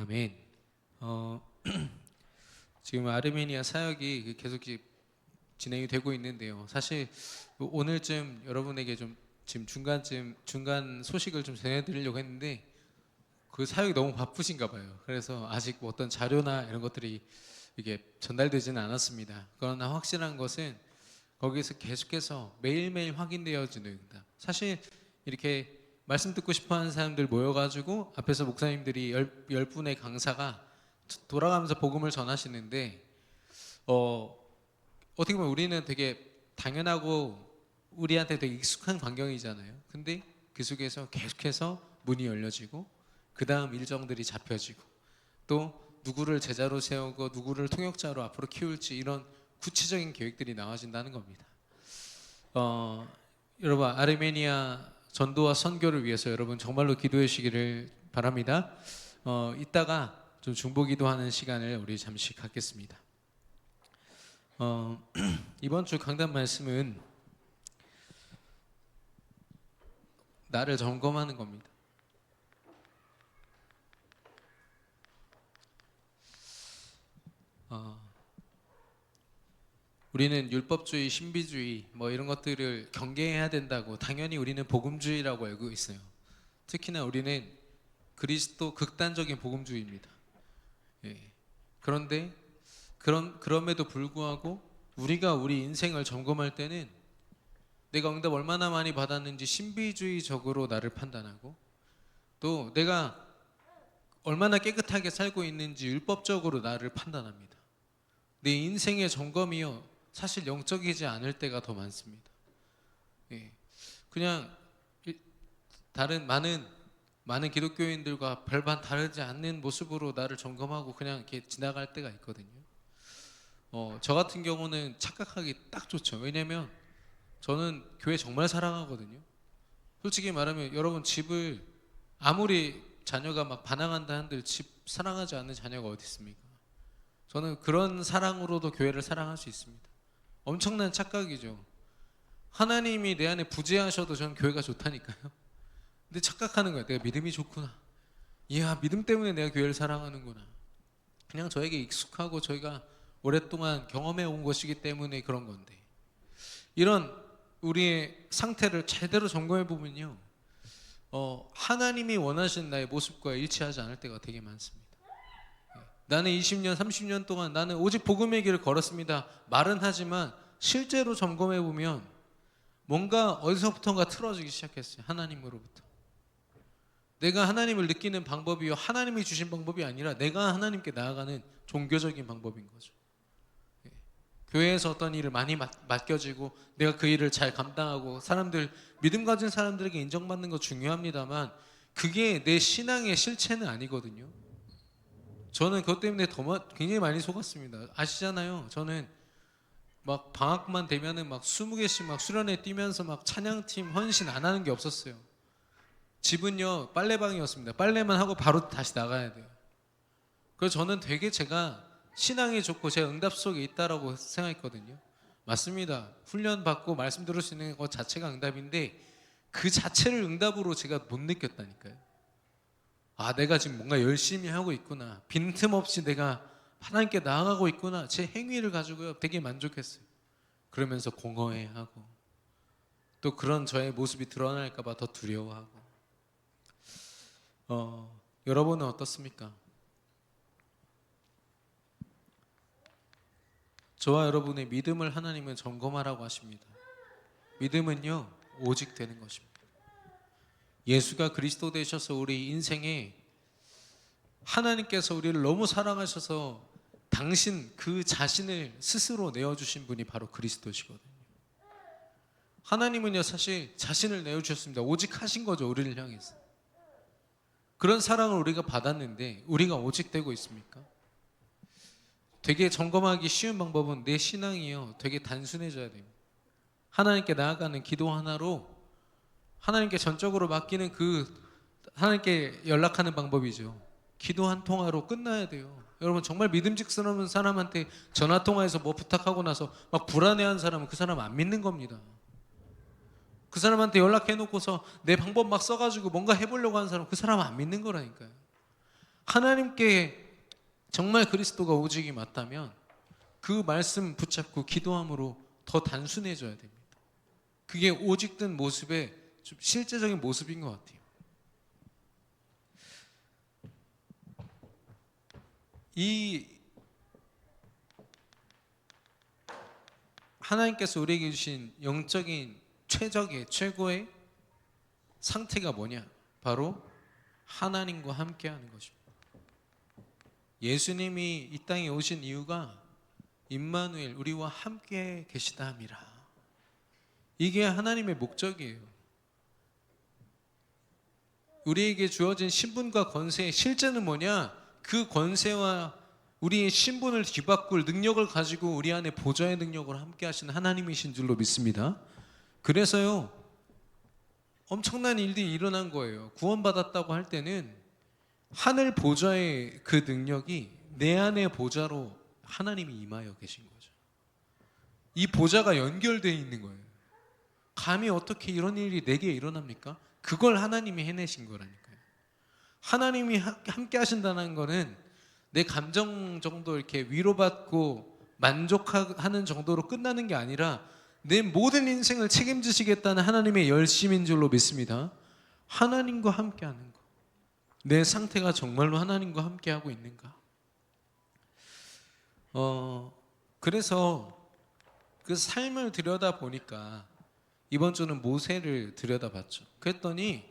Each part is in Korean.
아멘. 지금 아르메니아 사역이 계속 진행이 되고 있는데요. 사실 오늘쯤 여러분에게 좀 지금 중간 소식을 좀 전해드리려고 했는데 그 사역이 너무 바쁘신가 봐요. 그래서 아직 뭐 어떤 자료나 이런 것들이 이게 전달되지는 않았습니다. 그러나 확실한 것은 거기서 계속해서 매일매일 확인되어지는 응답. 사실 이렇게 말씀 듣고 싶어하는 사람들 모여가지고 앞에서 목사님들이 열 분의 강사가 돌아가면서 복음을 전하시는데 어떻게 보면 우리는 되게 당연하고 우리한테 되게 익숙한 광경이잖아요. 근데 그 속에서 계속해서 문이 열려지고 그 다음 일정들이 잡혀지고 또 누구를 제자로 세우고 누구를 통역자로 앞으로 키울지 이런 구체적인 계획들이 나와진다는 겁니다. 여러분 아르메니아 전도와 선교를 위해서 여러분 정말로 기도해 주시기를 바랍니다. 이따가 좀 중보기도하는 시간을 우리 잠시 갖겠습니다. 이번 주 강단 말씀은 나를 점검하는 겁니다. 우리는 율법주의, 신비주의 뭐 이런 것들을 경계해야 된다고 당연히 우리는 복음주의라고 알고 있어요. 특히나 우리는 그리스도 극단적인 복음주의입니다. 예. 그런데 그럼에도 불구하고 우리가 우리 인생을 점검할 때는 내가 응답 얼마나 많이 받았는지 신비주의적으로 나를 판단하고 또 내가 얼마나 깨끗하게 살고 있는지 율법적으로 나를 판단합니다. 내 인생의 점검이요 사실 영적이지 않을 때가 더 많습니다. 예. 그냥 다른 많은 기독교인들과 별반 다르지 않는 모습으로 나를 점검하고 그냥 이렇게 지나갈 때가 있거든요. 저 같은 경우는 착각하기 딱 좋죠. 왜냐면 저는 교회 정말 사랑하거든요. 솔직히 말하면 여러분 집을 아무리 자녀가 막 반항한다 한들 집 사랑하지 않는 자녀가 어디 있습니까? 저는 그런 사랑으로도 교회를 사랑할 수 있습니다. 엄청난 착각이죠. 하나님이 내 안에 부재하셔도 저는 교회가 좋다니까요. 근데 착각하는 거예요. 내가 믿음이 좋구나. 이야, 믿음 때문에 내가 교회를 사랑하는구나. 그냥 저에게 익숙하고 저희가 오랫동안 경험해 온 것이기 때문에 그런 건데 이런 우리의 상태를 제대로 점검해 보면요 하나님이 원하시는 나의 모습과 일치하지 않을 때가 되게 많습니다. 나는 20년 30년 동안 나는 오직 복음의 길을 걸었습니다 말은 하지만 실제로 점검해 보면 뭔가 어디서부턴가 틀어지기 시작했어요. 하나님으로부터 내가 하나님을 느끼는 방법이요 하나님이 주신 방법이 아니라 내가 하나님께 나아가는 종교적인 방법인 거죠. 교회에서 어떤 일을 많이 맡겨지고 내가 그 일을 잘 감당하고 사람들 믿음 가진 사람들에게 인정받는 거 중요합니다만 그게 내 신앙의 실체는 아니거든요. 저는 그것 때문에 굉장히 많이 속았습니다. 아시잖아요. 저는 막 방학만 되면은 막 20개씩 막 수련회 뛰면서 막 찬양팀 헌신 안 하는 게 없었어요. 집은요 빨래방이었습니다. 빨래만 하고 바로 다시 나가야 돼요. 그래서 저는 되게 제가 신앙이 좋고 제 응답 속에 있다라고 생각했거든요. 맞습니다. 훈련 받고 말씀 들을 수 있는 것 자체가 응답인데 그 자체를 응답으로 제가 못 느꼈다니까요. 아, 내가 지금 뭔가 열심히 하고 있구나. 빈틈없이 내가 하나님께 나아가고 있구나. 제 행위를 가지고요 되게 만족했어요. 그러면서 공허해하고 또 그런 저의 모습이 드러날까 봐 더 두려워하고 여러분은 어떻습니까? 저와 여러분의 믿음을 하나님은 점검하라고 하십니다. 믿음은요 오직 되는 것입니다. 예수가 그리스도 되셔서 우리 인생에 하나님께서 우리를 너무 사랑하셔서 당신 그 자신을 스스로 내어주신 분이 바로 그리스도시거든요. 하나님은요 사실 자신을 내어주셨습니다. 오직 하신 거죠. 우리를 향해서. 그런 사랑을 우리가 받았는데 우리가 오직 되고 있습니까? 되게 점검하기 쉬운 방법은 내 신앙이요 되게 단순해져야 돼요. 하나님께 나아가는 기도 하나로 하나님께 전적으로 맡기는 그 하나님께 연락하는 방법이죠. 기도 한 통화로 끝나야 돼요. 여러분 정말 믿음직스러운 사람한테 전화 통화해서 뭐 부탁하고 나서 막 불안해하는 사람은 그 사람 안 믿는 겁니다. 그 사람한테 연락해 놓고서 내 방법 막 써가지고 뭔가 해보려고 하는 사람 그 사람 안 믿는 거라니까요. 하나님께 정말 그리스도가 오직이 맞다면 그 말씀 붙잡고 기도함으로 더 단순해져야 됩니다. 그게 오직된 모습의 좀 실제적인 모습인 것 같아요. 이 하나님께서 우리에게 주신 영적인 최고의 상태가 뭐냐? 바로 하나님과 함께하는 것입니다. 예수님이 이 땅에 오신 이유가 임마누엘, 우리와 함께 계시다 함이라. 이게 하나님의 목적이에요. 우리에게 주어진 신분과 권세의 실제는 뭐냐? 그 권세와 우리의 신분을 뒤바꿀 능력을 가지고 우리 안에 보좌의 능력으로 함께 하시는 하나님이신 줄로 믿습니다. 그래서요, 엄청난 일들이 일어난 거예요. 구원받았다고 할 때는 하늘 보좌의 그 능력이 내 안의 보좌로 하나님이 임하여 계신 거죠. 이 보좌가 연결되어 있는 거예요. 감히 어떻게 이런 일이 내게 일어납니까? 그걸 하나님이 해내신 거라니까요. 하나님이 함께 하신다는 거는 내 감정 정도 이렇게 위로받고 만족하는 정도로 끝나는 게 아니라 내 모든 인생을 책임지시겠다는 하나님의 열심인 줄로 믿습니다. 하나님과 함께하는 것. 내 상태가 정말로 하나님과 함께하고 있는가? 그래서 그 삶을 들여다보니까 이번 주는 모세를 들여다봤죠. 그랬더니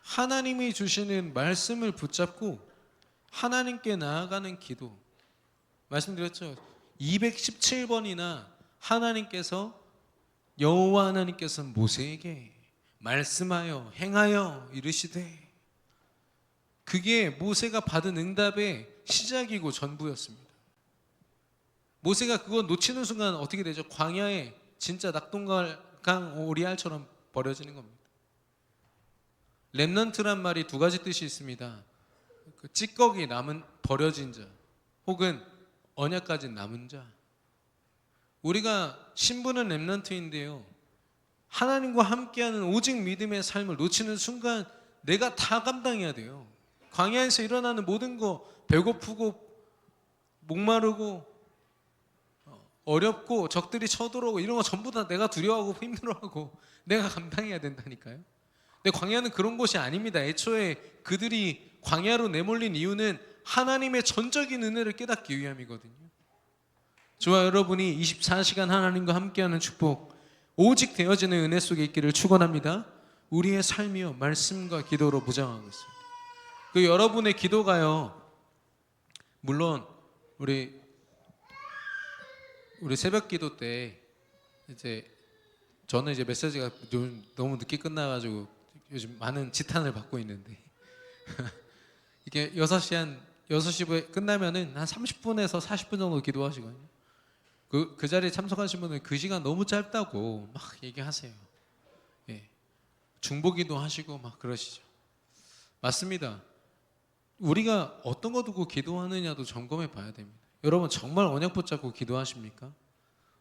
하나님이 주시는 말씀을 붙잡고 하나님께 나아가는 기도, 말씀드렸죠. 217번이나 하나님께서, 여호와 하나님께서 모세에게 말씀하여 행하여 이르시되, 그게 모세가 받은 응답의 시작이고 전부였습니다. 모세가 그거 놓치는 순간 어떻게 되죠? 광야에 진짜 낙동강 오리알처럼 버려지는 겁니다. 렘넌트란 말이 두 가지 뜻이 있습니다. 그 찌꺼기 남은 버려진 자, 혹은 언약 가진 남은 자. 우리가 신분은 렘넌트인데요, 하나님과 함께하는 오직 믿음의 삶을 놓치는 순간 내가 다 감당해야 돼요. 광야에서 일어나는 모든 거, 배고프고 목마르고 어렵고 적들이 쳐들어오고 이런 거 전부 다 내가 두려워하고 힘들어하고 내가 감당해야 된다니까요. 근데 광야는 그런 곳이 아닙니다. 애초에 그들이 광야로 내몰린 이유는 하나님의 전적인 은혜를 깨닫기 위함이거든요. 저와 여러분이 24시간 하나님과 함께하는 축복, 오직 되어지는 은혜 속에 있기를 축원합니다. 우리의 삶이요, 말씀과 기도로 보장하고 있습니다. 그 여러분의 기도가요, 물론 우리 새벽 기도 때 이제 저는 이제 메시지가 너무 늦게 끝나가지고 요즘 많은 지탄을 받고 있는데 이게 6시 끝나면은 한 30분에서 40분 정도 기도하시거든요. 그 자리에 참석하신 분은 그 시간 너무 짧다고 막 얘기하세요. 예. 중보기도 하시고 막 그러시죠. 맞습니다. 우리가 어떤 거 두고 기도하느냐도 점검해 봐야 됩니다. 여러분 정말 언약 붙잡고 기도하십니까?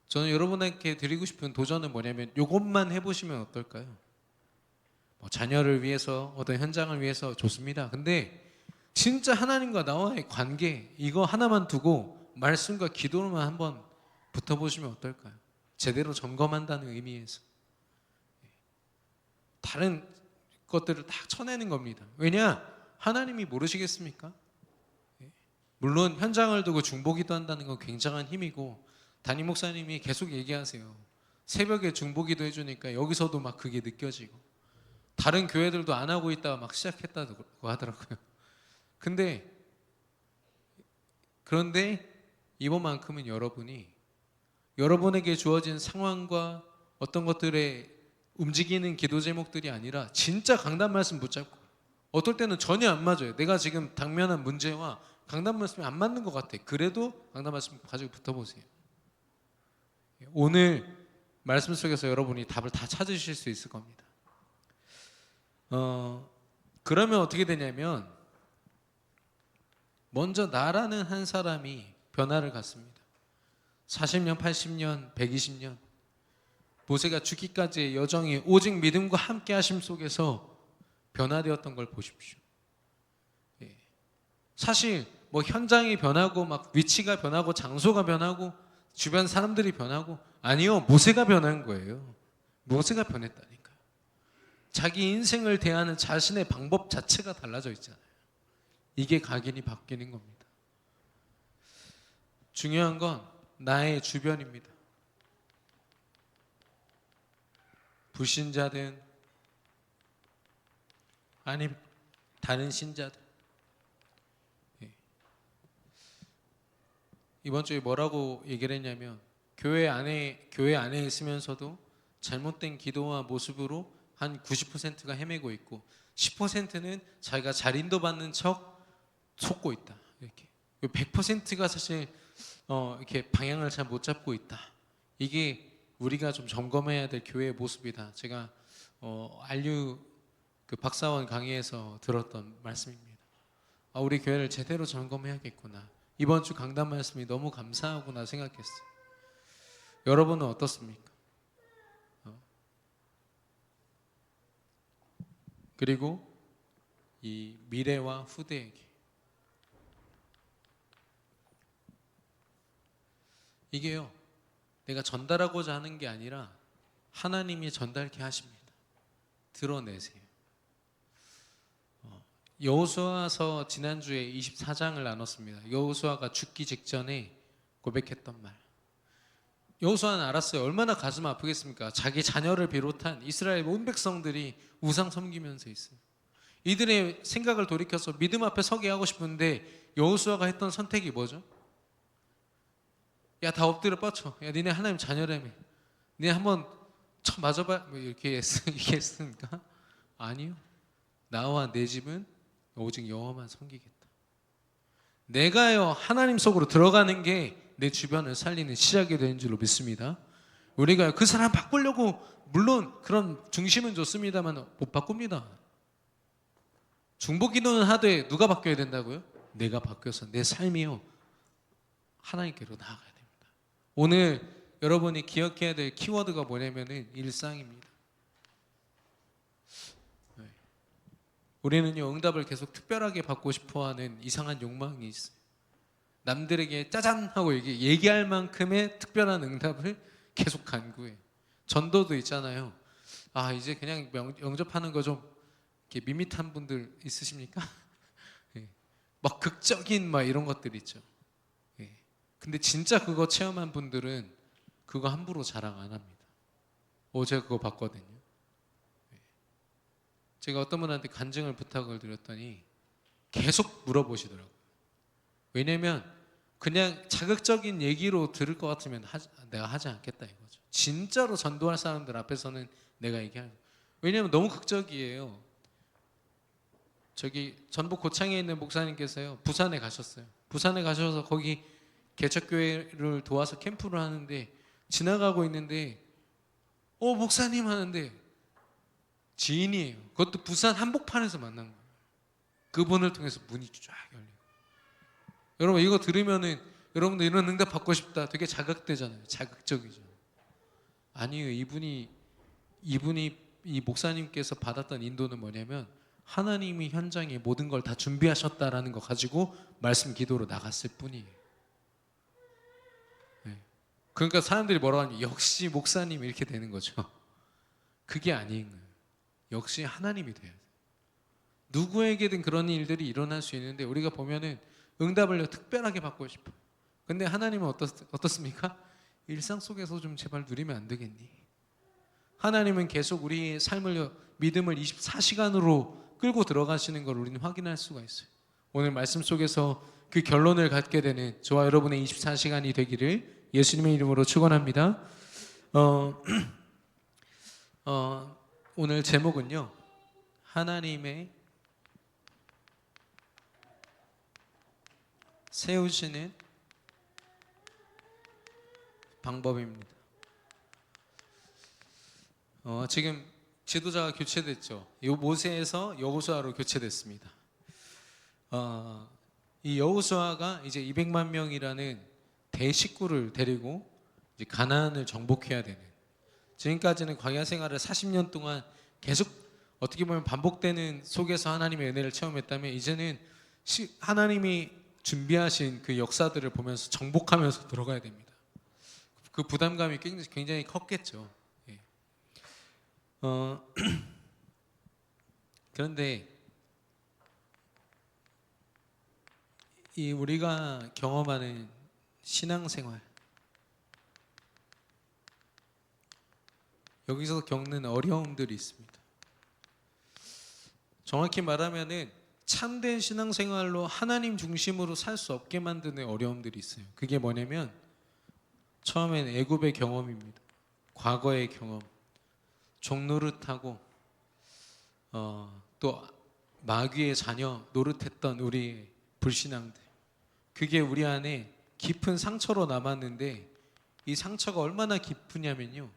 저는 여러분에게 드리고 싶은 도전은 뭐냐면 이것만 해보시면 어떨까요? 뭐 자녀를 위해서, 어떤 현장을 위해서 좋습니다. 근데 진짜 하나님과 나와의 관계, 이거 하나만 두고 말씀과 기도로만 한번 붙어보시면 어떨까요? 제대로 점검한다는 의미에서 다른 것들을 다 쳐내는 겁니다. 왜냐? 하나님이 모르시겠습니까? 물론 현장을 두고 중보기도 한다는 건 굉장한 힘이고, 담임 목사님이 계속 얘기하세요. 새벽에 중보기도 해주니까 여기서도 막 그게 느껴지고, 다른 교회들도 안 하고 있다가 막 시작했다고 하더라고요. 그런데 이번만큼은 여러분에게 주어진 상황과 어떤 것들에 움직이는 기도 제목들이 아니라 진짜 강단 말씀 붙잡고, 어떨 때는 전혀 안 맞아요. 내가 지금 당면한 문제와 강단 말씀이 안 맞는 것 같아. 그래도 강단 말씀 가지고 붙어보세요. 오늘 말씀 속에서 여러분이 답을 다 찾으실 수 있을 겁니다. 그러면 어떻게 되냐면, 먼저 나라는 한 사람이 변화를 갖습니다. 40년, 80년, 120년 모세가 죽기까지의 여정이 오직 믿음과 함께 하심 속에서 변화되었던 걸 보십시오. 사실 뭐 현장이 변하고 막 위치가 변하고 장소가 변하고 주변 사람들이 변하고 아니요. 모세가 변한 거예요. 모세가 변했다니까요. 자기 인생을 대하는 자신의 방법 자체가 달라져 있잖아요. 이게 각인이 바뀌는 겁니다. 중요한 건 나의 주변입니다. 불신자든 아니 다른 신자들. 이번 주에 뭐라고 얘기를 했냐면 교회 안에 있으면서도 잘못된 기도와 모습으로 한 90%가 헤매고 있고 10%는 자기가 잘 인도받는 척 속고 있다. 이렇게 100%가 사실 이렇게 방향을 잘 못 잡고 있다. 이게 우리가 좀 점검해야 될 교회의 모습이다. 제가 안류 그 박사원 강의에서 들었던 말씀입니다. 우리 교회를 제대로 점검해야겠구나. 이번 주 강단 말씀이 너무 감사하구나 생각했어요. 여러분은 어떻습니까? 그리고 이 미래와 후대에게 이게요, 내가 전달하고자 하는 게 아니라 하나님이 전달케 하십니다. 드러내세요. 여호수아서 지난주에 24장을 나눴습니다. 여호수아가 죽기 직전에 고백했던 말. 여호수아는 알았어요. 얼마나 가슴 아프겠습니까? 자기 자녀를 비롯한 이스라엘 온 백성들이 우상 섬기면서 있어요. 이들의 생각을 돌이켜서 믿음 앞에 서게 하고 싶은데 여호수아가 했던 선택이 뭐죠? 야, 다 엎드려 뻗쳐. 야, 니네 하나님 자녀라며. 니네 한번 쳐 맞아봐. 뭐 이렇게 했습니까? 아니요. 나와 내 집은 오직 여호와만 섬기겠다. 내가요 하나님 속으로 들어가는 게 내 주변을 살리는 시작이 되는 줄로 믿습니다. 우리가 그 사람 바꾸려고 물론 그런 중심은 좋습니다만 못 바꿉니다. 중보 기도는 하되 누가 바뀌어야 된다고요? 내가 바뀌어서 내 삶이요 하나님께로 나아가야 됩니다. 오늘 여러분이 기억해야 될 키워드가 뭐냐면은 일상입니다. 우리는요 응답을 계속 특별하게 받고 싶어하는 이상한 욕망이 있어요. 남들에게 짜잔 하고 얘기할 만큼의 특별한 응답을 계속 간구해. 전도도 있잖아요. 이제 그냥 영접하는 거 좀 이렇게 밋밋한 분들 있으십니까? 막 극적인 막 이런 것들 있죠. 근데 진짜 그거 체험한 분들은 그거 함부로 자랑 안 합니다. 제가 그거 봤거든요. 제가 어떤 분한테 간증을 부탁을 드렸더니 계속 물어보시더라고요. 왜냐면 그냥 자극적인 얘기로 들을 것 같으면 내가 하지 않겠다 이거죠. 진짜로 전도할 사람들 앞에서는 내가 얘기하는 거예요. 왜냐면 너무 극적이에요. 저기 전북 고창에 있는 목사님께서요 부산에 가셨어요. 부산에 가셔서 거기 개척교회를 도와서 캠프를 하는데 지나가고 있는데 목사님 하는데 지인이에요. 그것도 부산 한복판에서 만난 거예요. 그분을 통해서 문이 쫙 열려요. 여러분 이거 들으면은 여러분도 이런 응답 받고 싶다. 되게 자극되잖아요. 자극적이죠. 아니에요. 이분이 이 목사님께서 받았던 인도는 뭐냐면 하나님이 현장에 모든 걸 다 준비하셨다라는 거 가지고 말씀 기도로 나갔을 뿐이에요. 그러니까 사람들이 뭐라고 하냐면 역시 목사님 이렇게 되는 거죠. 그게 아닌 거예요. 역시 하나님이 돼야 돼요. 누구에게든 그런 일들이 일어날 수 있는데 우리가 보면은 응답을 특별하게 받고 싶어. 근데 하나님은 어떻습니까? 일상 속에서 좀 제발 누리면 안 되겠니? 하나님은 계속 우리의 삶을 믿음을 24시간으로 끌고 들어가시는 걸 우리는 확인할 수가 있어요. 오늘 말씀 속에서 그 결론을 갖게 되는 저와 여러분의 24시간이 되기를 예수님의 이름으로 축원합니다. 오늘 제목은요. 하나님의 세우시는 방법입니다. 지금 지도자가 교체됐죠. 모세에서 여호수아로 교체됐습니다. 이 여호수아가 이제 200만 명이라는 대식구를 데리고 이제 가나안을 정복해야 되는. 지금까지는 광야 생활을 40년 동안 계속 어떻게 보면 반복되는 속에서 하나님의 은혜를 체험했다면 이제는 하나님이 준비하신 그 역사들을 보면서 정복하면서 들어가야 됩니다. 그 부담감이 굉장히 컸겠죠. 예. 그런데 이 우리가 경험하는 신앙생활, 여기서 겪는 어려움들이 있습니다. 정확히 말하면은 참된 신앙생활로 하나님 중심으로 살 수 없게 만드는 어려움들이 있어요. 그게 뭐냐면 처음엔 애굽의 경험입니다. 과거의 경험, 종노릇하고 또 마귀의 자녀 노릇했던 우리의 불신앙들, 그게 우리 안에 깊은 상처로 남았는데 이 상처가 얼마나 깊으냐면요,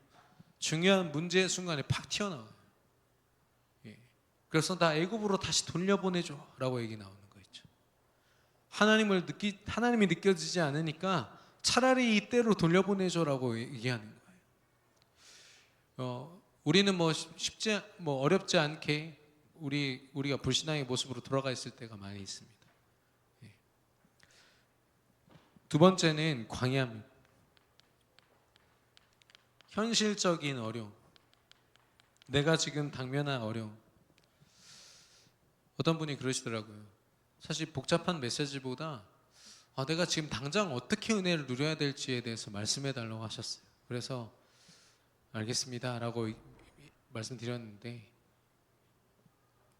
중요한 문제의 순간에 팍 튀어나와요. 예. 그래서 나 애굽으로 다시 돌려보내줘라고 얘기 나오는 거 있죠. 하나님이 느껴지지 않으니까 차라리 이때로 돌려보내줘라고 얘기하는 거예요. 우리는 어렵지 않게 우리가 불신앙의 모습으로 돌아가 있을 때가 많이 있습니다. 예. 두 번째는 광야입니다. 현실적인 어려움, 내가 지금 당면한 어려움. 어떤 분이 그러시더라고요. 사실 복잡한 메시지보다 내가 지금 당장 어떻게 은혜를 누려야 될지에 대해서 말씀해 달라고 하셨어요. 그래서 알겠습니다 라고 말씀드렸는데,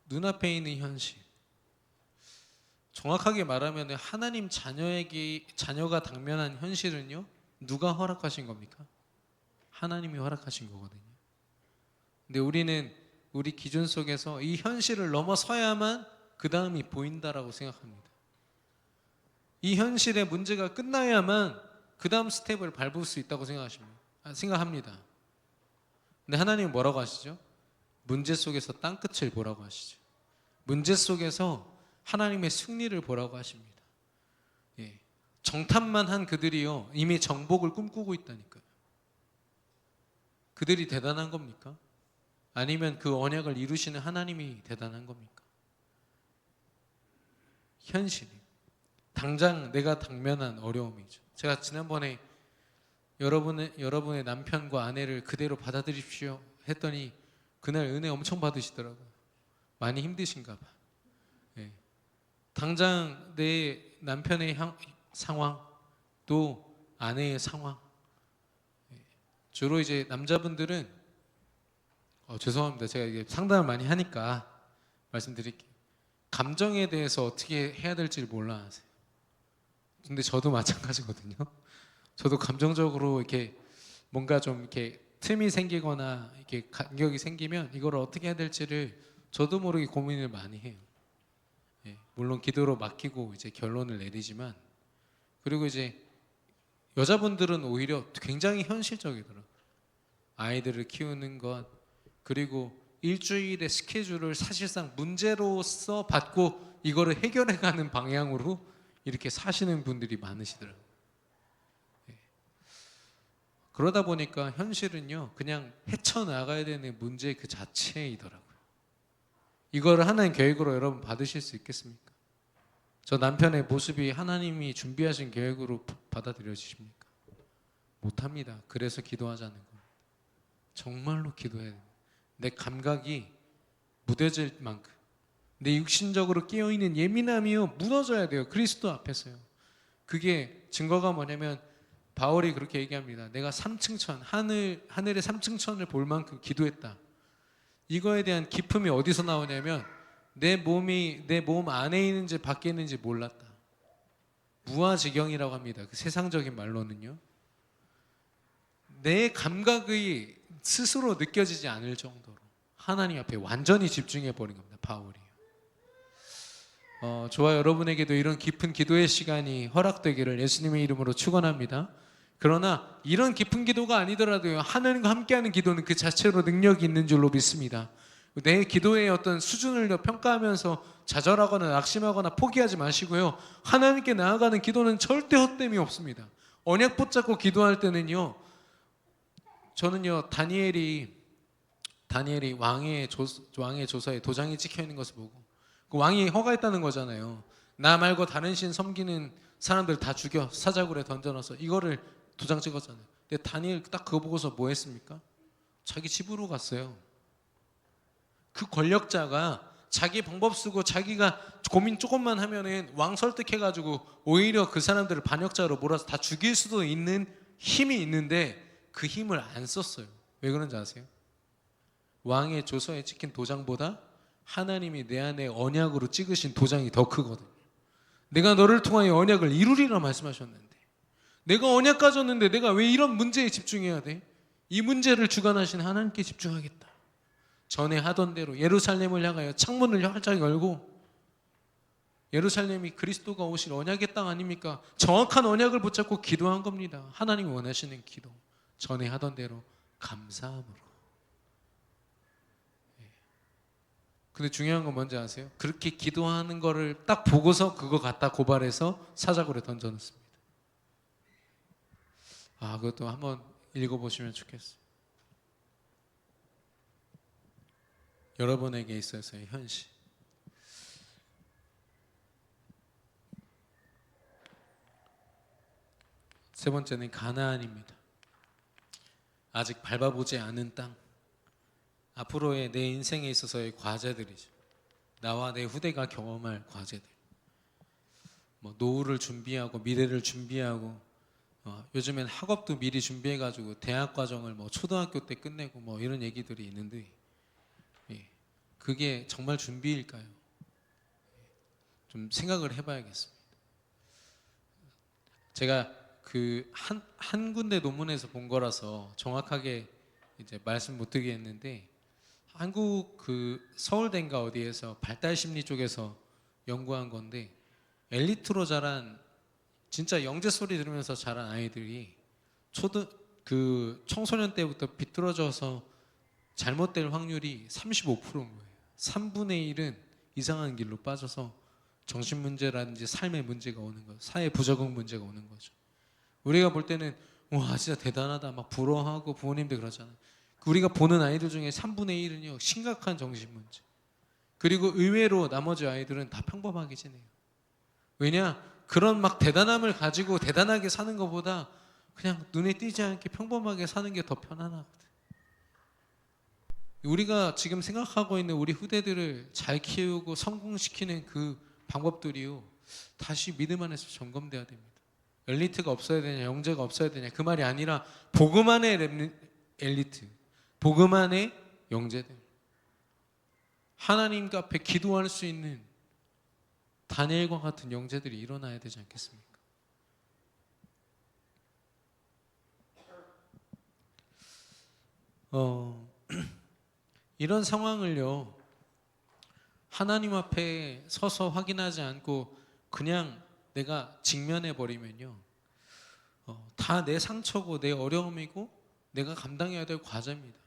눈앞에 있는 현실, 정확하게 말하면 하나님 자녀가 당면한 현실은요, 누가 허락하신 겁니까? 하나님이 허락하신 거거든요. 근데 우리는 우리 기준 속에서 이 현실을 넘어서야만 그 다음이 보인다라고 생각합니다. 이 현실의 문제가 끝나야만 그 다음 스텝을 밟을 수 있다고 생각합니다. 근데 하나님은 뭐라고 하시죠? 문제 속에서 땅끝을 보라고 하시죠. 문제 속에서 하나님의 승리를 보라고 하십니다. 예. 정탐만 한 그들이요, 이미 정복을 꿈꾸고 있다니까요. 그들이 대단한 겁니까? 아니면 그 언약을 이루시는 하나님이 대단한 겁니까? 현실이, 당장 내가 당면한 어려움이죠. 제가 지난번에 여러분의 남편과 아내를 그대로 받아들이십시오 했더니 그날 은혜 엄청 받으시더라고요. 많이 힘드신가 봐. 예. 당장 내 남편의 상황, 또 아내의 상황, 주로 이제 남자분들은 죄송합니다. 제가 이게 상담을 많이 하니까 말씀드릴게요. 감정에 대해서 어떻게 해야 될지 몰라 하세요. 근데 저도 마찬가지거든요. 저도 감정적으로 이렇게 뭔가 좀 이렇게 틈이 생기거나 이렇게 간격이 생기면 이걸 어떻게 해야 될지를 저도 모르게 고민을 많이 해요. 예, 물론 기도로 맡기고 이제 결론을 내리지만, 그리고 이제 여자분들은 오히려 굉장히 현실적이더라고요. 아이들을 키우는 것, 그리고 일주일의 스케줄을 사실상 문제로서 받고 이거를 해결해가는 방향으로 이렇게 사시는 분들이 많으시더라고요. 예. 그러다 보니까 현실은요, 그냥 헤쳐나가야 되는 문제 그 자체이더라고요. 이거를 하나님 계획으로 여러분 받으실 수 있겠습니까? 저 남편의 모습이 하나님이 준비하신 계획으로 받아들여지십니까? 못합니다. 그래서 기도하자는 겁니다. 정말로 기도해야 돼요. 내 감각이 무뎌질 만큼, 내 육신적으로 깨어있는 예민함이요, 무너져야 돼요. 그리스도 앞에서요. 그게 증거가 뭐냐면 바울이 그렇게 얘기합니다. 내가 3층 천, 하늘의 3층 천을 볼 만큼 기도했다. 이거에 대한 기쁨이 어디서 나오냐면 내 몸 안에 있는지 밖에 있는지 몰랐다. 무아지경이라고 합니다. 그 세상적인 말로는요. 내 감각이 스스로 느껴지지 않을 정도로 하나님 앞에 완전히 집중해 버린 겁니다. 바울이요. 저와 여러분에게도 이런 깊은 기도의 시간이 허락되기를 예수님의 이름으로 축원합니다. 그러나 이런 깊은 기도가 아니더라도요, 하나님과 함께하는 기도는 그 자체로 능력이 있는 줄로 믿습니다. 내 기도의 어떤 수준을 평가하면서 좌절하거나 낙심하거나 포기하지 마시고요, 하나님께 나아가는 기도는 절대 헛됨이 없습니다. 언약 붙잡고 기도할 때는요, 저는요, 다니엘이 왕의 조서에 도장이 찍혀 있는 것을 보고, 그 왕이 허가했다는 거잖아요. 나 말고 다른 신 섬기는 사람들 다 죽여 사자굴에 던져넣어서 이거를 도장 찍었잖아요. 근데 다니엘 딱 그거 보고서 뭐 했습니까? 자기 집으로 갔어요. 그 권력자가 자기 방법 쓰고 자기가 고민 조금만 하면은 왕 설득해가지고 오히려 그 사람들을 반역자로 몰아서 다 죽일 수도 있는 힘이 있는데 그 힘을 안 썼어요. 왜 그런지 아세요? 왕의 조서에 찍힌 도장보다 하나님이 내 안에 언약으로 찍으신 도장이 더 크거든요. 내가 너를 통하여 언약을 이루리라 말씀하셨는데 내가 언약 가졌는데 내가 왜 이런 문제에 집중해야 돼? 이 문제를 주관하신 하나님께 집중하겠다. 전에 하던 대로 예루살렘을 향하여 창문을 활짝 열고, 예루살렘이 그리스도가 오실 언약의 땅 아닙니까? 정확한 언약을 붙잡고 기도한 겁니다. 하나님이 원하시는 기도, 전에 하던 대로 감사함으로. 근데 중요한 건 뭔지 아세요? 그렇게 기도하는 거를 딱 보고서 그거 갖다 고발해서 사자굴에 던져놓습니다. 그것도 한번 읽어보시면 좋겠어요. 여러분에게 있어서의 현실. 세 번째는 가나안입니다. 아직 밟아보지 않은 땅. 앞으로의 내 인생에 있어서의 과제들이죠. 나와 내 후대가 경험할 과제들. 노후를 준비하고 미래를 준비하고, 요즘엔 학업도 미리 준비해가지고 대학 과정을 초등학교 때 끝내고 이런 얘기들이 있는데, 그게 정말 준비일까요? 좀 생각을 해봐야겠습니다. 제가 한 군데 논문에서 본 거라서 정확하게 이제 말씀 못 드리겠는데, 한국 서울대인가 어디에서 발달 심리 쪽에서 연구한 건데, 엘리트로 자란 진짜 영재 소리 들으면서 자란 아이들이 청소년 때부터 비뚤어져서 잘못될 확률이 35%인 거예요. 3분의 1은 이상한 길로 빠져서 정신문제라든지 삶의 문제가 오는 거죠. 사회 부적응 문제가 오는 거죠. 우리가 볼 때는 와 진짜 대단하다 막 부러워하고 부모님들 그러잖아요. 우리가 보는 아이들 중에 3분의 1은요 심각한 정신문제. 그리고 의외로 나머지 아이들은 다 평범하게 지내요. 왜냐? 그런 막 대단함을 가지고 대단하게 사는 것보다 그냥 눈에 띄지 않게 평범하게 사는 게 더 편안하거든. 우리가 지금 생각하고 있는 우리 후대들을 잘 키우고 성공시키는 그 방법들이요 다시 믿음 안에서 점검돼야 됩니다. 엘리트가 없어야 되냐, 영재가 없어야 되냐, 그 말이 아니라 복음 안에 엘리트, 복음 안에 영재들, 하나님 앞에 기도할 수 있는 다니엘과 같은 영재들이 일어나야 되지 않겠습니까? 이런 상황을요 하나님 앞에 서서 확인하지 않고 그냥 내가 직면해 버리면요 다 내 상처고 내 어려움이고 내가 감당해야 될 과제입니다.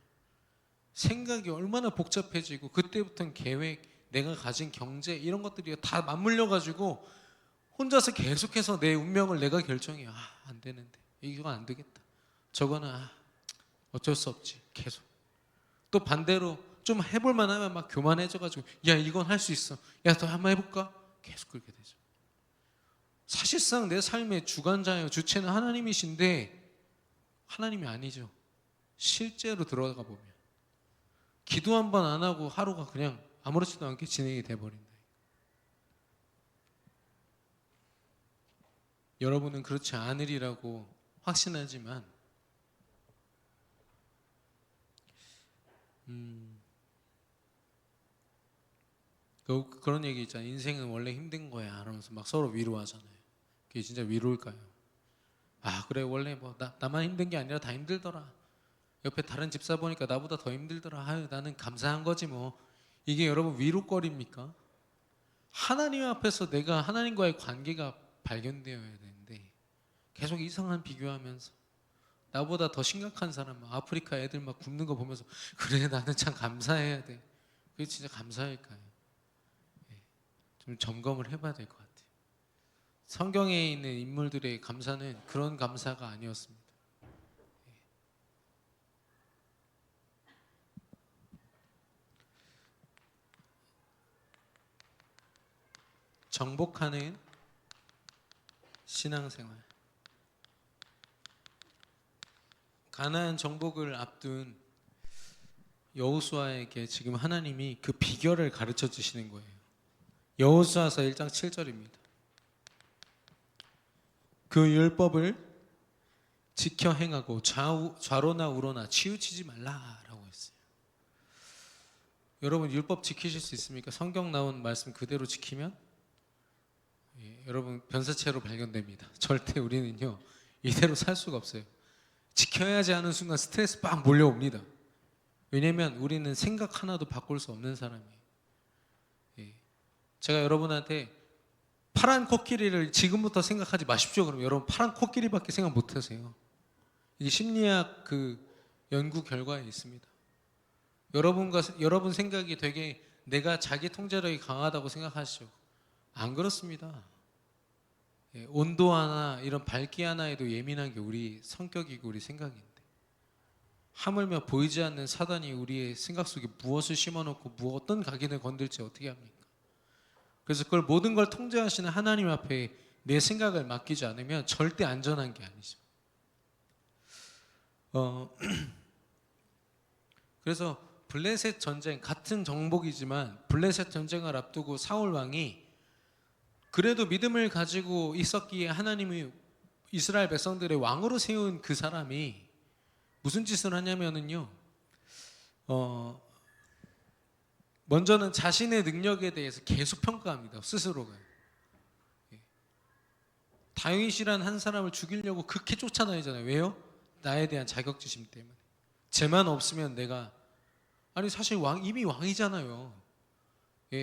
생각이 얼마나 복잡해지고 그때부터는 계획, 내가 가진 경제 이런 것들이 다 맞물려 가지고 혼자서 계속해서 내 운명을 내가 결정해. 안 되는데 이거 안 되겠다, 저거는 어쩔 수 없지. 계속 또 반대로 좀 해볼만 하면 막 교만해져가지고 야 이건 할 수 있어, 야 더 한번 해볼까, 계속 그렇게 되죠. 사실상 내 삶의 주관자예요. 주체는 하나님이신데 하나님이 아니죠. 실제로 들어가 보면 기도 한 번 안 하고 하루가 그냥 아무렇지도 않게 진행이 돼버린다. 여러분은 그렇지 않으리라고 확신하지만 그런 얘기 있잖아요. 인생은 원래 힘든 거야 하면서 막 서로 위로하잖아요. 그게 진짜 위로일까요? 그래 원래 나만 힘든 게 아니라 다 힘들더라, 옆에 다른 집사 보니까 나보다 더 힘들더라, 나는 감사한 거지 뭐. 이게 여러분 위로거리입니까? 하나님 앞에서 내가 하나님과의 관계가 발견되어야 되는데 계속 이상한 비교하면서 나보다 더 심각한 사람, 아프리카 애들 막 굶는 거 보면서 그래 나는 참 감사해야 돼. 그게 진짜 감사일까요? 좀 점검을 해봐야 될 것 같아요. 성경에 있는 인물들의 감사는 그런 감사가 아니었습니다. 정복하는 신앙생활. 가나안 정복을 앞둔 여호수아에게 지금 하나님이 그 비결을 가르쳐 주시는 거예요. 여호수아서 1장 7절입니다. 그 율법을 지켜 행하고 좌로나 우로나 치우치지 말라라고 했어요. 여러분 율법 지키실 수 있습니까? 성경 나온 말씀 그대로 지키면 여러분 변사체로 발견됩니다. 절대 우리는요 이대로 살 수가 없어요. 지켜야지 하는 순간 스트레스 빡 몰려옵니다. 왜냐하면 우리는 생각 하나도 바꿀 수 없는 사람이에요. 제가 여러분한테 파란 코끼리를 지금부터 생각하지 마십시오. 그러면 여러분 파란 코끼리밖에 생각 못 하세요. 이게 심리학 그 연구 결과에 있습니다. 여러분 생각이 되게 내가 자기 통제력이 강하다고 생각하시죠. 안 그렇습니다. 온도 하나 이런 밝기 하나에도 예민한 게 우리 성격이고 우리 생각인데 하물며 보이지 않는 사단이 우리의 생각 속에 무엇을 심어놓고 어떤 각인을 건들지 어떻게 합니까? 그래서 그걸 모든 걸 통제하시는 하나님 앞에 내 생각을 맡기지 않으면 절대 안전한 게 아니죠. 그래서 블레셋 전쟁 같은 정복이지만 블레셋 전쟁을 앞두고 사울 왕이 그래도 믿음을 가지고 있었기에 하나님이 이스라엘 백성들의 왕으로 세운 그 사람이 무슨 짓을 하냐면은요, 먼저는 자신의 능력에 대해서 계속 평가합니다. 스스로가. 다윗이란 한 사람을 죽이려고 그렇게 쫓아다니잖아요. 왜요? 나에 대한 자격지심 때문에. 쟤만 없으면 내가 아니 사실 이미 왕이잖아요.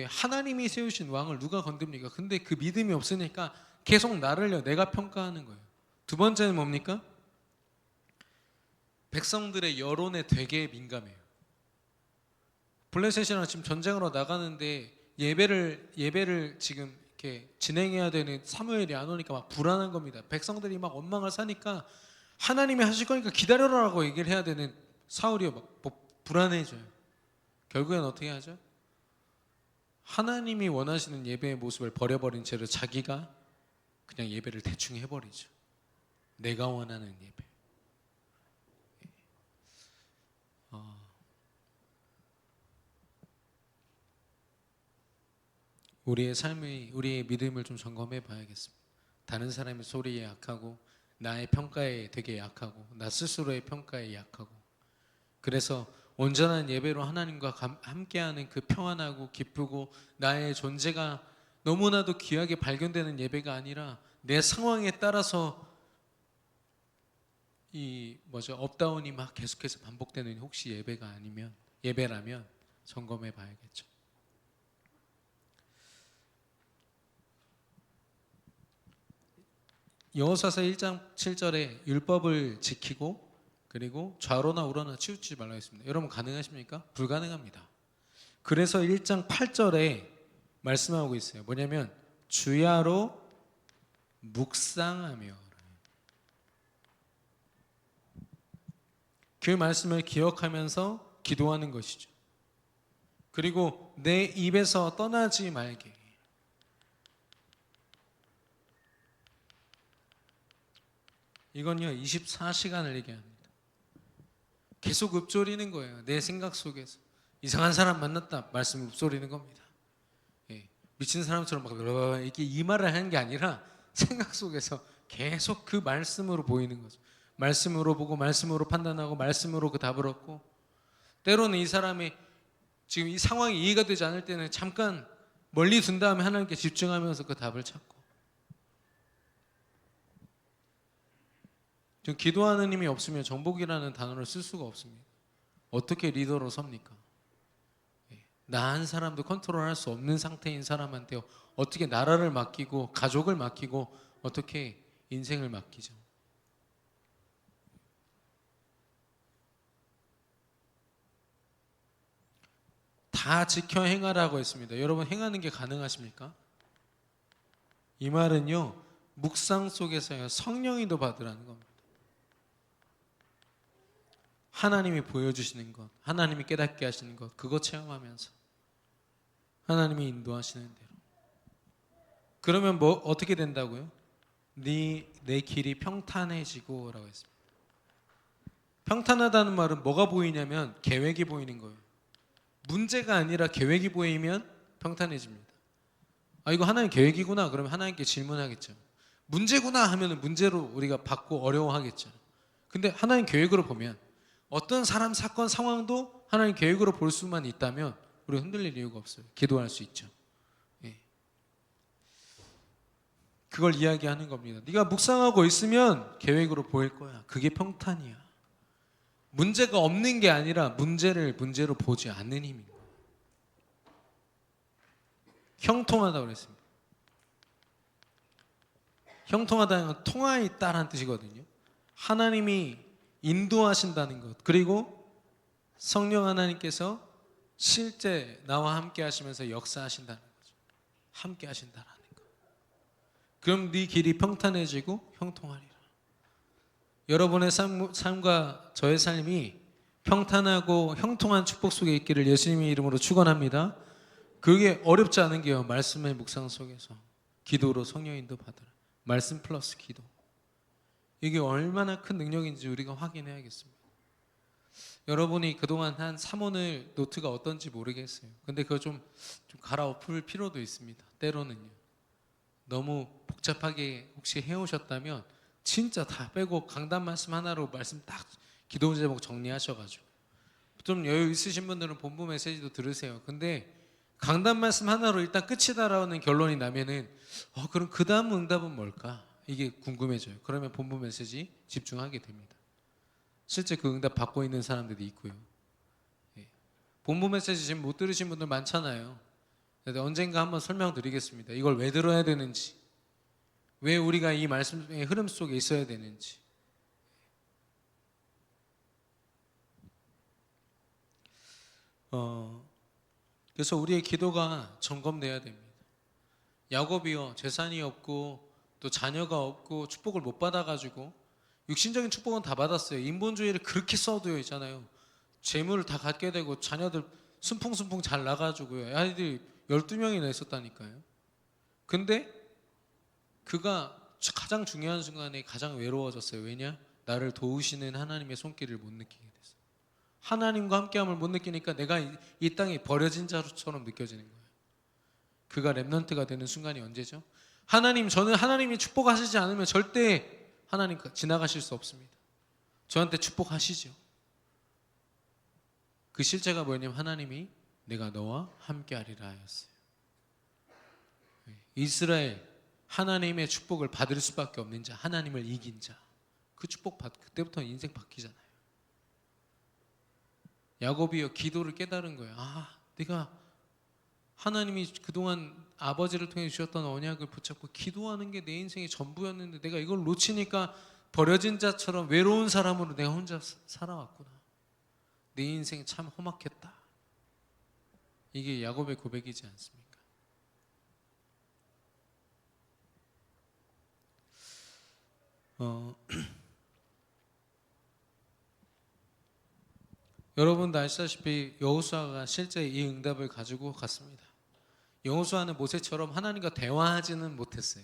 하나님이 세우신 왕을 누가 건듭니까? 근데 그 믿음이 없으니까 계속 나를요 내가 평가하는 거예요. 두 번째는 뭡니까? 백성들의 여론에 되게 민감해요. 블레셋이랑 지금 전쟁으로 나가는데 예배를 지금 이렇게 진행해야 되는 사무엘이 안 오니까 막 불안한 겁니다. 백성들이 막 원망을 사니까 하나님이 하실 거니까 기다려라라고 얘기를 해야 되는 사울이 막 불안해져요. 결국엔 어떻게 하죠? 하나님이 원하시는 예배의 모습을 버려버린 채로 자기가 그냥 예배를 대충 해버리죠. 내가 원하는 예배. 우리의 믿음을 좀 점검해 봐야겠습니다. 다른 사람의 소리에 약하고 나의 평가에 되게 약하고 나 스스로의 평가에 약하고 그래서 온전한 예배로 하나님과 함께하는 그 평안하고 기쁘고 나의 존재가 너무나도 귀하게 발견되는 예배가 아니라 내 상황에 따라서 업다운이 막 계속해서 반복되는 혹시 예배라면 점검해 봐야겠죠. 여호수아서 1장 7절에 율법을 지키고 그리고 좌로나 우로나 치우치지 말라고 했습니다. 여러분 가능하십니까? 불가능합니다. 그래서 1장 8절에 말씀하고 있어요. 뭐냐면 주야로 묵상하며 그 말씀을 기억하면서 기도하는 것이죠. 그리고 내 입에서 떠나지 말게. 이건요 24시간을 얘기합니다. 계속 읊조리는 거예요. 내 생각 속에서 이상한 사람 만났다 말씀 읊조리는 겁니다. 미친 사람처럼 막 이렇게 이 말을 하는 게 아니라 생각 속에서 계속 그 말씀으로 보이는 거죠. 말씀으로 보고 말씀으로 판단하고 말씀으로 그 답을 얻고 때로는 이 사람이 지금 이 상황이 이해가 되지 않을 때는 잠깐 멀리 둔 다음에 하나님께 집중하면서 그 답을 찾고 지금 기도하는 힘이 없으면 정복이라는 단어를 쓸 수가 없습니다. 어떻게 리더로 섭니까? 나 한 사람도 컨트롤할 수 없는 상태인 사람한테 어떻게 나라를 맡기고 가족을 맡기고 어떻게 인생을 맡기죠? 다 지켜 행하라고 했습니다. 여러분 행하는 게 가능하십니까? 이 말은요 묵상 속에서요 성령이도 받으라는 겁니다. 하나님이 보여주시는 것, 하나님이 깨닫게 하시는 것, 그거 체험하면서 하나님이 인도하시는 대로 그러면 뭐 어떻게 된다고요? 내 길이 평탄해지고라고 했습니다. 평탄하다는 말은 뭐가 보이냐면 계획이 보이는 거예요. 문제가 아니라 계획이 보이면 평탄해집니다. 아, 이거 하나님 계획이구나. 그러면 하나님께 질문하겠죠. 문제구나 하면은 문제로 우리가 받고 어려워하겠죠. 근데 하나님 계획으로 보면 어떤 사람, 사건, 상황도 하나님 계획으로 볼 수만 있다면 우리가 흔들릴 이유가 없어요. 기도할 수 있죠. 예. 그걸 이야기하는 겁니다. 네가 묵상하고 있으면 계획으로 보일 거야. 그게 평탄이야. 문제가 없는 게 아니라 문제를 문제로 보지 않는 힘인 거예요. 형통하다고 그랬습니다. 형통하다는 건 통하에 있다라는 뜻이거든요. 하나님이 인도하신다는 것, 그리고 성령 하나님께서 실제 나와 함께 하시면서 역사하신다는 거죠. 함께 하신다라는 것. 그럼 네 길이 평탄해지고 형통하리라. 여러분의 삶과 저의 삶이 평탄하고 형통한 축복 속에 있기를 예수님의 이름으로 축원합니다. 그게 어렵지 않은 게요. 말씀의 묵상 속에서 기도로 성령 인도 받으라. 말씀 플러스 기도. 이게 얼마나 큰 능력인지 우리가 확인해야겠습니다. 여러분이 그동안 한 사모늘 노트가 어떤지 모르겠어요. 근데 그거 좀 갈아엎을 필요도 있습니다. 때로는요. 너무 복잡하게 혹시 해오셨다면 진짜 다 빼고 강단 말씀 하나로 말씀 딱 기도 제목 정리하셔가지고 좀 여유 있으신 분들은 본부 메시지도 들으세요. 근데 강단 말씀 하나로 일단 끝이다라는 결론이 나면은 그럼 그 다음 응답은 뭘까? 이게 궁금해져요. 그러면 본부 메시지 집중하게 됩니다. 실제 그 응답 받고 있는 사람들이 있고요. 예. 본부 메시지 지금 못 들으신 분들 많잖아요. 언젠가 한번 설명드리겠습니다. 이걸 왜 들어야 되는지, 왜 우리가 이 말씀의 흐름 속에 있어야 되는지. 그래서 우리의 기도가 점검돼야 됩니다. 야곱이요, 재산이 없고 또 자녀가 없고 축복을 못 받아가지고, 육신적인 축복은 다 받았어요. 인본주의를 그렇게 써도요 있잖아요. 재물을 다 갖게 되고 자녀들 순풍순풍 잘 나가지고요. 아이들이 12명이나 있었다니까요. 근데 그가 가장 중요한 순간에 가장 외로워졌어요. 왜냐? 나를 도우시는 하나님의 손길을 못 느끼게 됐어요. 하나님과 함께함을 못 느끼니까 내가 이 땅에 버려진 자처럼 느껴지는 거예요. 그가 렘넌트가 되는 순간이 언제죠? 저는 하나님이 축복하시지 않으면 절대 하나님 지나가실 수 없습니다. 저한테 축복하시죠. 그 실제가 뭐냐면 하나님이 내가 너와 함께하리라 하였어요. 이스라엘 하나님의 축복을 받을 수밖에 없는 자, 하나님을 이긴 자, 그 축복 그때부터 인생 바뀌잖아요. 야곱이요, 기도를 깨달은 거예요. 내가 하나님이 그동안 아버지를 통해 주셨던 언약을 붙잡고 기도하는 게 내 인생의 전부였는데 내가 이걸 놓치니까 버려진 자처럼 외로운 사람으로 내가 혼자 살아왔구나. 내 인생 참 험악했다. 이게 야곱의 고백이지 않습니까? 여러분도 아시다시피 여호수아가 실제 이 응답을 가지고 갔습니다. 여호수아는 모세처럼 하나님과 대화하지는 못했어요.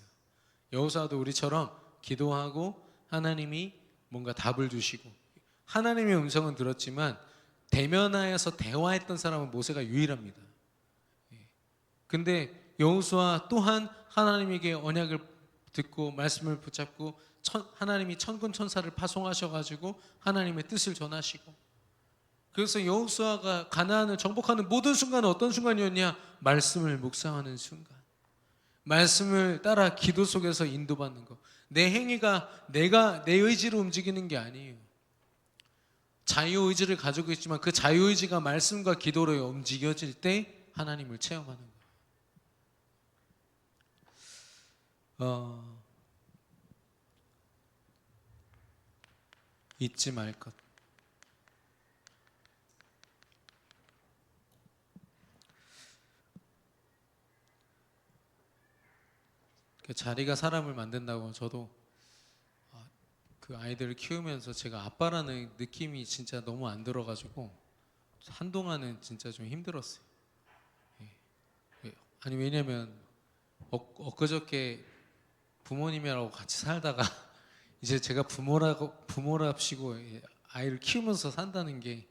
여호수아도 우리처럼 기도하고 하나님이 뭔가 답을 주시고 하나님의 음성은 들었지만 대면하여서 대화했던 사람은 모세가 유일합니다. 근데 여호수아 또한 하나님에게 언약을 듣고 말씀을 붙잡고 하나님이 천군 천사를 파송하셔가지고 하나님의 뜻을 전하시고, 그래서 여호수아가 가나안을 정복하는 모든 순간은 어떤 순간이었냐? 말씀을 묵상하는 순간, 말씀을 따라 기도 속에서 인도받는 것. 내 행위가 내가 내 의지로 움직이는 게 아니에요. 자유의지를 가지고 있지만 그 자유의지가 말씀과 기도로 움직여질 때 하나님을 체험하는 거예요. 잊지 말 것. 그 자리가 사람을 만든다고 저도 그 아이들을 키우면서 제가 아빠라는 느낌이 진짜 너무 안 들어가지고 한동안은 진짜 좀 힘들었어요. 아니 왜냐면 엊그저께 부모님이라고 같이 살다가 이제 제가 부모랍시고 아이를 키우면서 산다는 게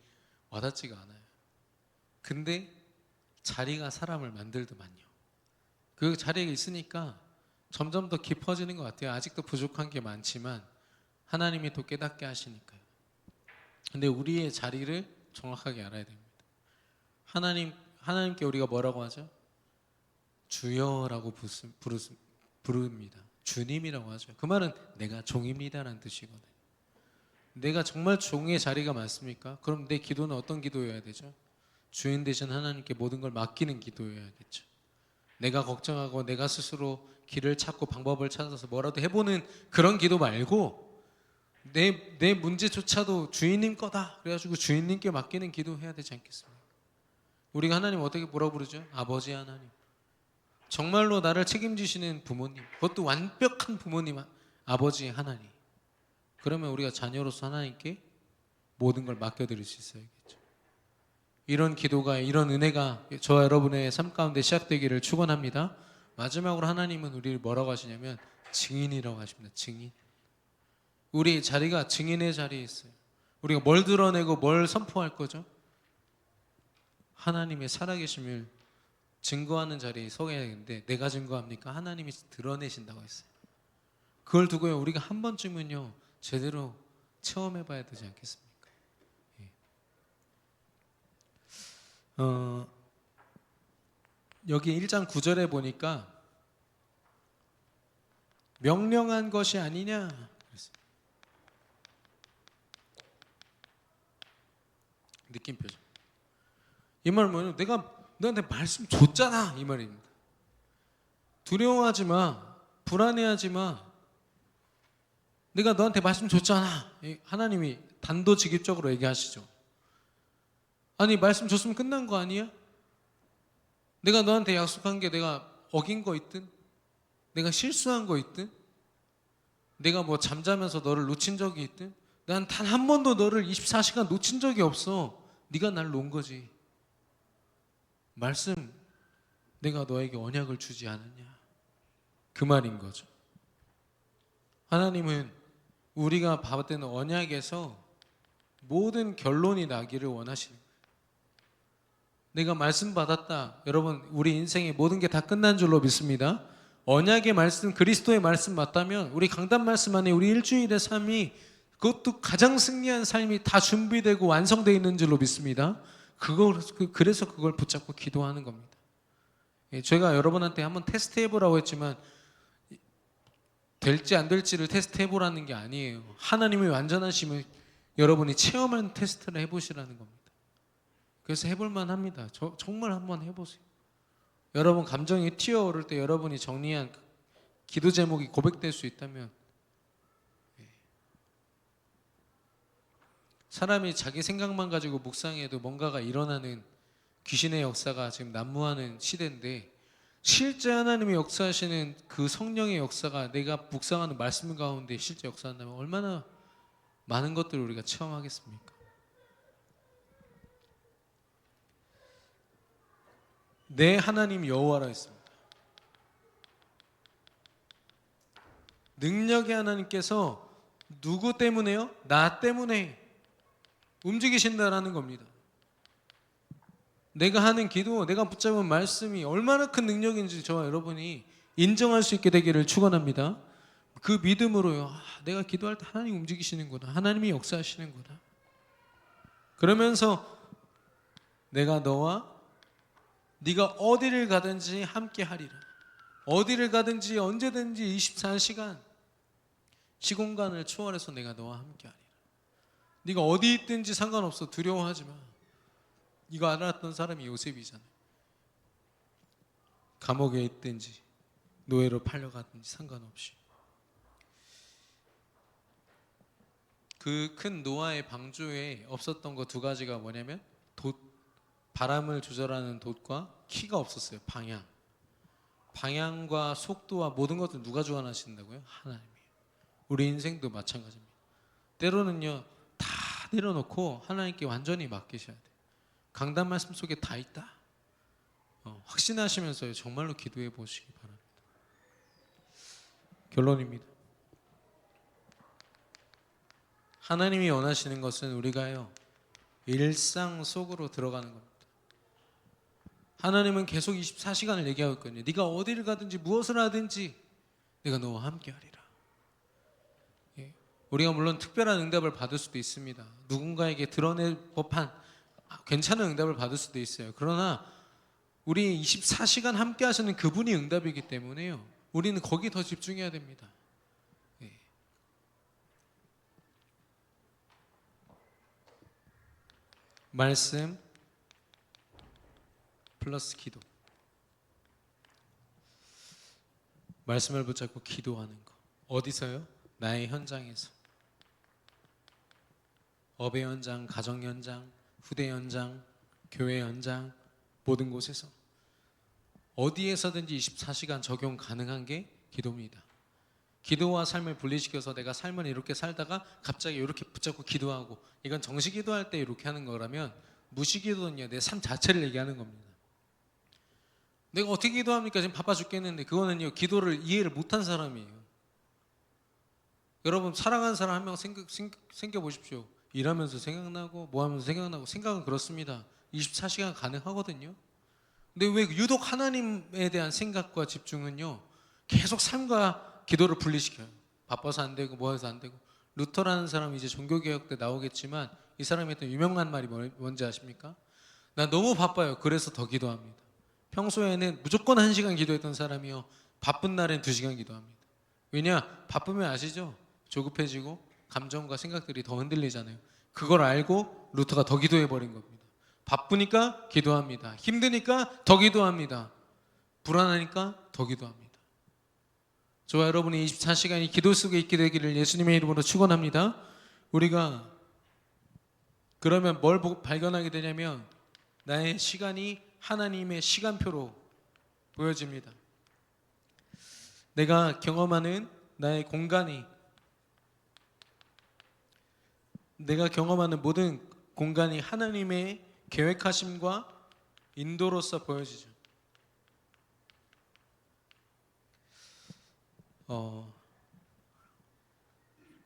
와닿지가 않아요. 근데 자리가 사람을 만들더만요. 그 자리에 있으니까 점점 더 깊어지는 것 같아요. 아직도 부족한 게 많지만 하나님이 또 깨닫게 하시니까요. 근데 우리의 자리를 정확하게 알아야 됩니다. 하나님께 우리가 뭐라고 하죠? 주여라고 부릅니다. 주님이라고 하죠. 그 말은 내가 종입니다라는 뜻이거든요. 내가 정말 종의 자리가 많습니까? 그럼 내 기도는 어떤 기도여야 되죠? 주인 되신 하나님께 모든 걸 맡기는 기도여야겠죠. 내가 걱정하고 내가 스스로 길을 찾고 방법을 찾아서 뭐라도 해보는 그런 기도 말고 내 문제조차도 주인님 거다 그래가지고 주인님께 맡기는 기도 해야 되지 않겠습니까? 우리가 하나님 어떻게 뭐라고 부르죠? 아버지 하나님. 정말로 나를 책임지시는 부모님, 그것도 완벽한 부모님, 아버지 하나님. 그러면 우리가 자녀로서 하나님께 모든 걸 맡겨드릴 수 있어야겠죠. 이런 기도가, 이런 은혜가 저와 여러분의 삶 가운데 시작되기를 축원합니다. 마지막으로 하나님은 우리를 뭐라고 하시냐면 증인이라고 하십니다. 증인. 우리 자리가 증인의 자리에 있어요. 우리가 뭘 드러내고 뭘 선포할 거죠? 하나님의 살아계심을 증거하는 자리에 서야 되는데 내가 증거합니까? 하나님이 드러내신다고 했어요. 그걸 두고요 우리가 한 번쯤은요 제대로 체험해 봐야 되지 않겠습니까? 여기 1장 9절에 보니까 명령한 것이 아니냐 그랬어요. 느낌표죠. 이 말은 뭐냐면 내가 너한테 말씀 줬잖아 이 말입니다. 두려워하지 마, 불안해하지 마. 내가 너한테 말씀 줬잖아. 하나님이 단도직입적으로 얘기하시죠. 아니 말씀 줬으면 끝난 거 아니야? 내가 너한테 약속한 게 내가 어긴 거 있든 내가 실수한 거 있든 내가 뭐 잠자면서 너를 놓친 적이 있든 난 단 한 번도 너를 24시간 놓친 적이 없어. 네가 날 놓은 거지. 말씀 내가 너에게 언약을 주지 않았냐 그 말인 거죠. 하나님은 우리가 받은 언약에서 모든 결론이 나기를 원하시는 거예요. 내가 말씀 받았다. 여러분 우리 인생의 모든 게 다 끝난 줄로 믿습니다. 언약의 말씀 그리스도의 말씀 맞다면 우리 강단 말씀 안에 우리 일주일의 삶이 그것도 가장 승리한 삶이 다 준비되고 완성되어 있는 줄로 믿습니다. 그래서 그걸 붙잡고 기도하는 겁니다. 제가 여러분한테 한번 테스트 해보라고 했지만 될지 안 될지를 테스트 해보라는 게 아니에요. 하나님의 완전하심을 여러분이 체험하는 테스트를 해보시라는 겁니다. 그래서 해볼만 합니다. 정말 한번 해보세요. 여러분 감정이 튀어오를 때 여러분이 정리한 기도 제목이 고백될 수 있다면 사람이 자기 생각만 가지고 묵상해도 뭔가가 일어나는 귀신의 역사가 지금 난무하는 시대인데 실제 하나님이 역사하시는 그 성령의 역사가 내가 묵상하는 말씀 가운데 실제 역사한다면 얼마나 많은 것들을 우리가 체험하겠습니까? 내 하나님 여호와라 했습니다. 능력의 하나님께서 누구 때문에요? 나 때문에 움직이신다라는 겁니다. 내가 하는 기도, 내가 붙잡은 말씀이 얼마나 큰 능력인지 저와 여러분이 인정할 수 있게 되기를 축원합니다. 그 믿음으로요. 내가 기도할 때 하나님 움직이시는구나. 하나님이 역사하시는구나. 그러면서 내가 너와 네가 어디를 가든지 함께 하리라. 어디를 가든지 언제든지 24시간 시공간을 초월해서 내가 너와 함께 하리라. 네가 어디 있든지 상관없어. 두려워하지 마. 이거 알았던 사람이 요셉이잖아요. 감옥에 있든지 노예로 팔려가든지 상관없이. 그 큰 노아의 방주에 없었던 거 두 가지가 뭐냐면 바람을 조절하는 돛과 키가 없었어요. 방향과 속도와 모든 것들 누가 주관하신다고요? 하나님이에요. 우리 인생도 마찬가지입니다. 때로는요 다 내려놓고 하나님께 완전히 맡기셔야 돼요. 강단 말씀 속에 다 있다. 확신하시면서요 정말로 기도해 보시기 바랍니다. 결론입니다. 하나님이 원하시는 것은 우리가요, 일상 속으로 들어가는 겁니다. 하나님은 계속 24시간을 얘기하고 있거든요. 네가 어디를 가든지 무엇을 하든지 내가 너와 함께 하리라. 예. 우리가 물론 특별한 응답을 받을 수도 있습니다. 누군가에게 드러낼 법한 괜찮은 응답을 받을 수도 있어요. 그러나 우리 24시간 함께 하시는 그분이 응답이기 때문에요, 우리는 거기 더 집중해야 됩니다. 예. 말씀 플러스 기도. 말씀을 붙잡고 기도하는 거. 어디서요? 나의 현장에서. 업의 현장, 가정 현장, 후대 현장, 교회 현장, 모든 곳에서 어디에서든지 24시간 적용 가능한 게 기도입니다. 기도와 삶을 분리시켜서 내가 삶을 이렇게 살다가 갑자기 이렇게 붙잡고 기도하고, 이건 정시 기도할 때 이렇게 하는 거라면 무시 기도는요, 내 삶 자체를 얘기하는 겁니다. 내가 어떻게 기도합니까? 지금 바빠 죽겠는데. 그거는요, 기도를 이해를 못한 사람이에요. 여러분, 사랑하는 사람 한 명 생겨 보십시오. 일하면서 생각나고 뭐 하면서 생각나고. 생각은 그렇습니다. 24시간 가능하거든요. 근데 왜 유독 하나님에 대한 생각과 집중은요, 계속 삶과 기도를 분리시켜요. 바빠서 안 되고 뭐 해서 안 되고. 루터라는 사람이 이제 종교개혁 때 나오겠지만, 이 사람이 했던 유명한 말이 뭔지 아십니까? 나 너무 바빠요. 그래서 더 기도합니다. 평소에는 무조건 1시간 기도했던 사람이요, 바쁜 날엔 2시간 기도합니다. 왜냐? 바쁘면 아시죠? 조급해지고 감정과 생각들이 더 흔들리잖아요. 그걸 알고 루터가 더 기도해버린 겁니다. 바쁘니까 기도합니다. 힘드니까 더 기도합니다. 불안하니까 더 기도합니다. 저와 여러분이 24시간이 기도 속에 있게 되기를 예수님의 이름으로 축원합니다. 우리가 그러면 뭘 발견하게 되냐면, 나의 시간이 하나님의 시간표로 보여집니다. 내가 경험하는 나의 공간이, 내가 경험하는 모든 공간이 하나님의 계획하심과 인도로서 보여지죠.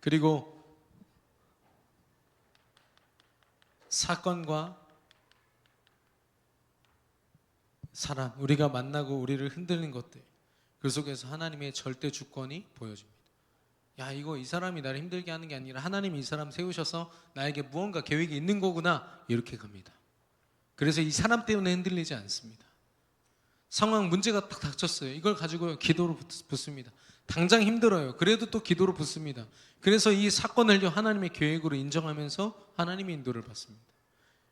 그리고 사건과 사람, 우리가 만나고 우리를 흔드는 것들, 그 속에서 하나님의 절대 주권이 보여집니다. 야, 이거 이 사람이 나를 힘들게 하는 게 아니라 하나님이 이 사람 세우셔서 나에게 무언가 계획이 있는 거구나, 이렇게 갑니다. 그래서 이 사람 때문에 흔들리지 않습니다. 상황, 문제가 딱 닥쳤어요. 이걸 가지고 기도로 붙습니다. 당장 힘들어요. 그래도 또 기도로 붙습니다. 그래서 이 사건을 하나님의 계획으로 인정하면서 하나님의 인도를 받습니다.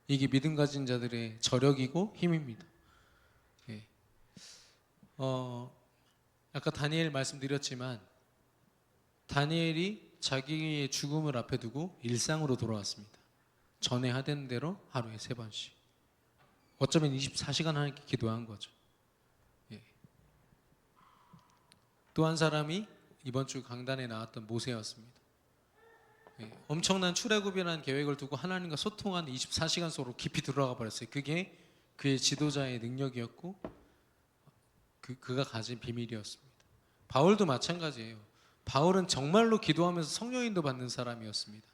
이게 믿음 가진 자들의 저력이고 힘입니다. 예. 아까 다니엘 말씀드렸지만, 다니엘이 자기의 죽음을 앞에 두고 일상으로 돌아왔습니다. 전에 하던 대로 하루에 3번씩. 어쩌면 24시간 하나님께 기도한 거죠. 예. 또 한 사람이 이번 주 강단에 나왔던 모세였습니다. 예. 엄청난 출애굽이라는 계획을 두고 하나님과 소통한 24시간 속으로 깊이 들어가 버렸어요. 그게 그의 지도자의 능력이었고 그가 가진 비밀이었습니다. 바울도 마찬가지예요. 바울은 정말로 기도하면서 성령인도 받는 사람이었습니다.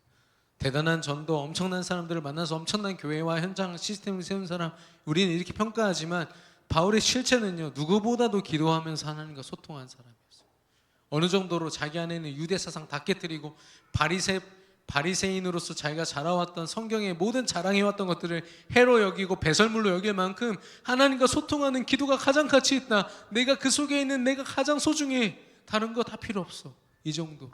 대단한 전도, 엄청난 사람들을 만나서 엄청난 교회와 현장 시스템을 세운 사람, 우리는 이렇게 평가하지만 바울의 실체는요, 누구보다도 기도하면서 하나님과 소통한 사람이었어요. 어느 정도로 자기 안에는 유대 사상 다 깨뜨리고 바리새인으로서 자기가 자라왔던 성경의 모든 자랑해왔던 것들을 해로 여기고 배설물로 여길 만큼 하나님과 소통하는 기도가 가장 가치 있다. 내가 그 속에 있는 내가 가장 소중해. 다른 거 다 필요 없어. 이 정도.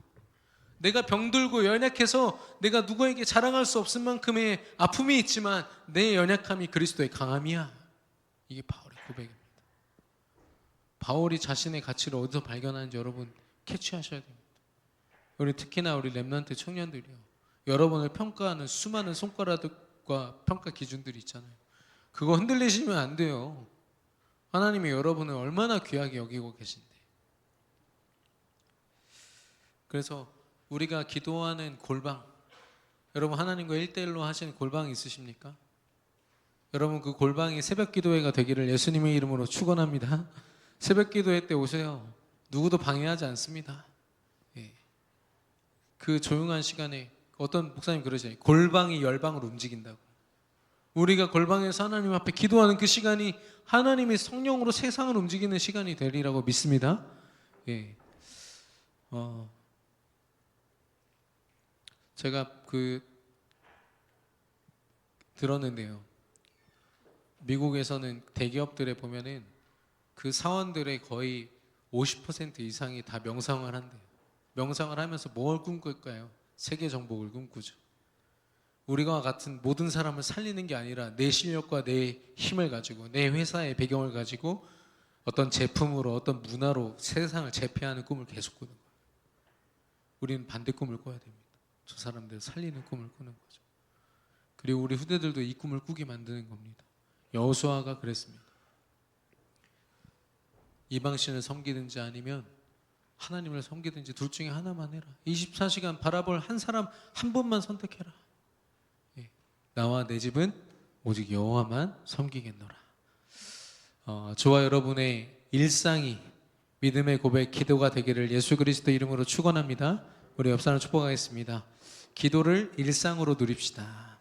내가 병들고 연약해서 내가 누구에게 자랑할 수 없을 만큼의 아픔이 있지만 내 연약함이 그리스도의 강함이야. 이게 바울의 고백입니다. 바울이 자신의 가치를 어디서 발견하는지 여러분 캐치하셔야 됩니다. 우리 특히나 우리 렘넌트 청년들이요, 여러분을 평가하는 수많은 손가락과 평가 기준들이 있잖아요. 그거 흔들리시면 안 돼요. 하나님이 여러분을 얼마나 귀하게 여기고 계신데. 그래서 우리가 기도하는 골방, 여러분 하나님과 1대1로 하시는 골방이 있으십니까? 여러분 그 골방이 새벽 기도회가 되기를 예수님의 이름으로 축원합니다. 새벽 기도회 때 오세요. 누구도 방해하지 않습니다. 그 조용한 시간에 어떤 목사님 그러잖아요. 골방이 열방을 움직인다고. 우리가 골방에서 하나님 앞에 기도하는 그 시간이 하나님의 성령으로 세상을 움직이는 시간이 되리라고 믿습니다. 예. 제가 들었는데요. 미국에서는 대기업들에 보면은 그 사원들의 거의 50% 이상이 다 명상을 한대요. 명상을 하면서 뭘 꿈꿀까요? 세계 정복을 꿈꾸죠. 우리가 같은 모든 사람을 살리는 게 아니라 내 실력과 내 힘을 가지고 내 회사의 배경을 가지고 어떤 제품으로 어떤 문화로 세상을 제패하는 꿈을 계속 꾸는 거예요. 우리는 반대 꿈을 꿔야 됩니다. 저 사람들 살리는 꿈을 꾸는 거죠. 그리고 우리 후대들도 이 꿈을 꾸게 만드는 겁니다. 여호수아가 그랬습니다. 이방신을 섬기든지 아니면 하나님을 섬기든지 둘 중에 하나만 해라. 24시간 바라볼 한 사람 한 분만 선택해라. 예. 나와 내 집은 오직 여호와만 섬기겠노라. 저와 여러분의 일상이 믿음의 고백, 기도가 되기를 예수 그리스도 이름으로 축원합니다. 우리 옆 사람 축복하겠습니다. 기도를 일상으로 누립시다.